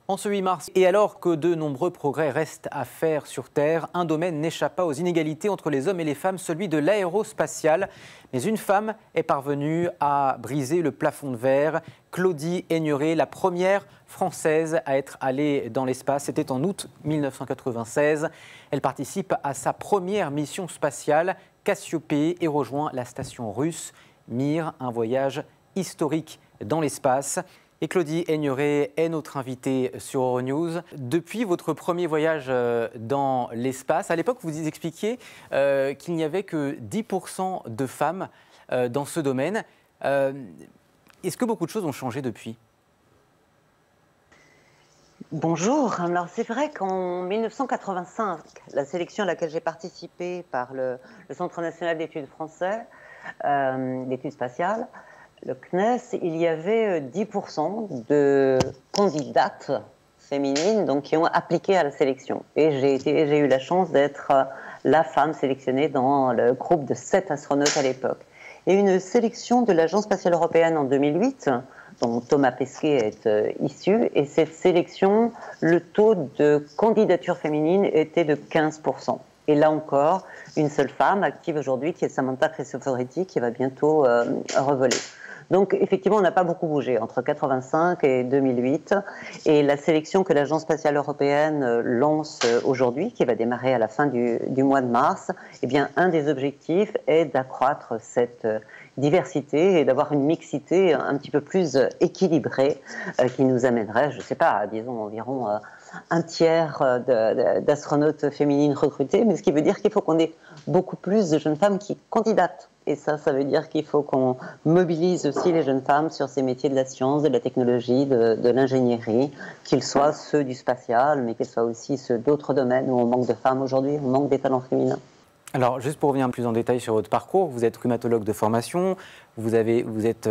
En ce 8 mars, et alors que de nombreux progrès restent à faire sur Terre, un domaine n'échappe pas aux inégalités entre les hommes et les femmes, celui de l'aérospatial. Mais une femme est parvenue à briser le plafond de verre. Claudie Aigneret, la première française à être allée dans l'espace, c'était en août 1996. Elle participe à sa première mission spatiale, Cassiopée, et rejoint la station russe Mir, un voyage historique dans l'espace. Et Claudie Aigneret est notre invitée sur Euronews. Depuis votre premier voyage dans l'espace, à l'époque, vous expliquiez qu'il n'y avait que 10% de femmes dans ce domaine. Est-ce que beaucoup de choses ont changé depuis ? Bonjour, alors c'est vrai qu'en 1985, la sélection à laquelle j'ai participé par le Centre national d'études français, d'études spatiales, le CNES, il y avait 10% de candidates féminines donc, qui ont appliqué à la sélection. Et j'ai eu la chance d'être la femme sélectionnée dans le groupe de 7 astronautes à l'époque. Et une sélection de l'Agence spatiale européenne en 2008, dont Thomas Pesquet est issu, et cette sélection, le taux de candidature féminine était de 15%. Et là encore, une seule femme active aujourd'hui, qui est Samantha Cristoforetti, qui va bientôt revoler. Donc effectivement, on n'a pas beaucoup bougé entre 1985 et 2008. Et la sélection que l'Agence spatiale européenne lance aujourd'hui, qui va démarrer à la fin du mois de mars, eh bien, un des objectifs est d'accroître cette diversité et d'avoir une mixité un petit peu plus équilibrée qui nous amènerait, je ne sais pas, disons environ un tiers d'astronautes féminines recrutées, mais ce qui veut dire qu'il faut qu'on ait beaucoup plus de jeunes femmes qui candidatent. Et ça veut dire qu'il faut qu'on mobilise aussi les jeunes femmes sur ces métiers de la science, de la technologie, de l'ingénierie, qu'ils soient ceux du spatial, mais qu'ils soient aussi ceux d'autres domaines où on manque de femmes aujourd'hui, on manque des talents féminins. Alors, juste pour revenir plus en détail sur votre parcours, vous êtes rhumatologue de formation, vous êtes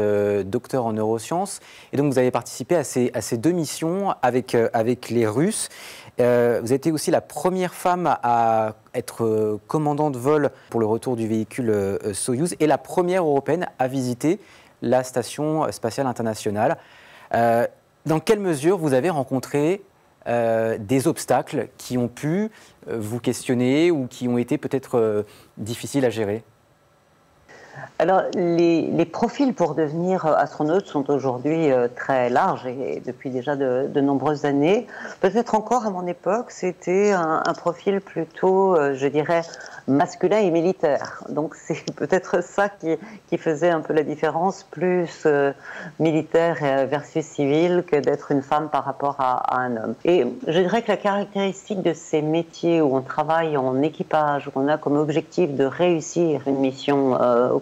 docteur en neurosciences, et donc vous avez participé à ces deux missions avec les Russes. Vous étiez aussi la première femme à être commandant de vol pour le retour du véhicule Soyouz, et la première européenne à visiter la Station spatiale internationale. Dans quelle mesure vous avez rencontré des obstacles qui ont pu vous questionner ou qui ont été peut-être difficiles à gérer? Alors, les profils pour devenir astronaute sont aujourd'hui très larges et depuis déjà de nombreuses années. Peut-être encore à mon époque, c'était un profil plutôt, je dirais, masculin et militaire. Donc c'est peut-être ça qui faisait un peu la différence, plus militaire versus civil que d'être une femme par rapport à un homme. Et je dirais que la caractéristique de ces métiers où on travaille en équipage, où on a comme objectif de réussir une mission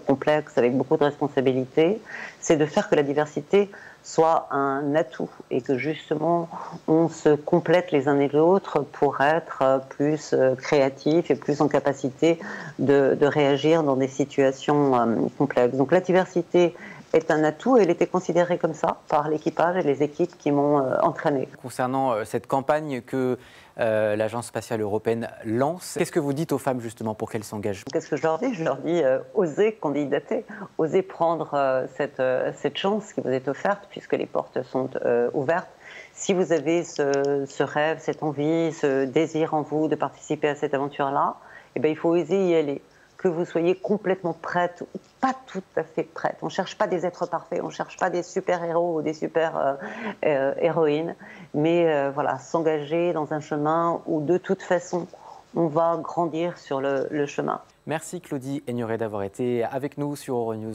complexe avec beaucoup de responsabilités, c'est de faire que la diversité soit un atout et que justement on se complète les uns et les autres pour être plus créatifs et plus en capacité de réagir dans des situations complexes. Donc la diversité est un atout et elle était considérée comme ça par l'équipage et les équipes qui m'ont entraîné. Concernant cette campagne que l'Agence spatiale européenne lance, qu'est-ce que vous dites aux femmes justement pour qu'elles s'engagent? Qu'est-ce que je leur dis? Je leur dis osez candidater, osez prendre cette chance qui vous est offerte puisque les portes sont ouvertes. Si vous avez ce rêve, cette envie, ce désir en vous de participer à cette aventure-là, eh bien, il faut oser y aller. Que vous soyez complètement prête ou pas tout à fait prête. On ne cherche pas des êtres parfaits, on ne cherche pas des super-héros ou des super-héroïnes, mais voilà, s'engager dans un chemin où de toute façon, on va grandir sur le chemin. Merci Claudie Aigneret d'avoir été avec nous sur Euronews.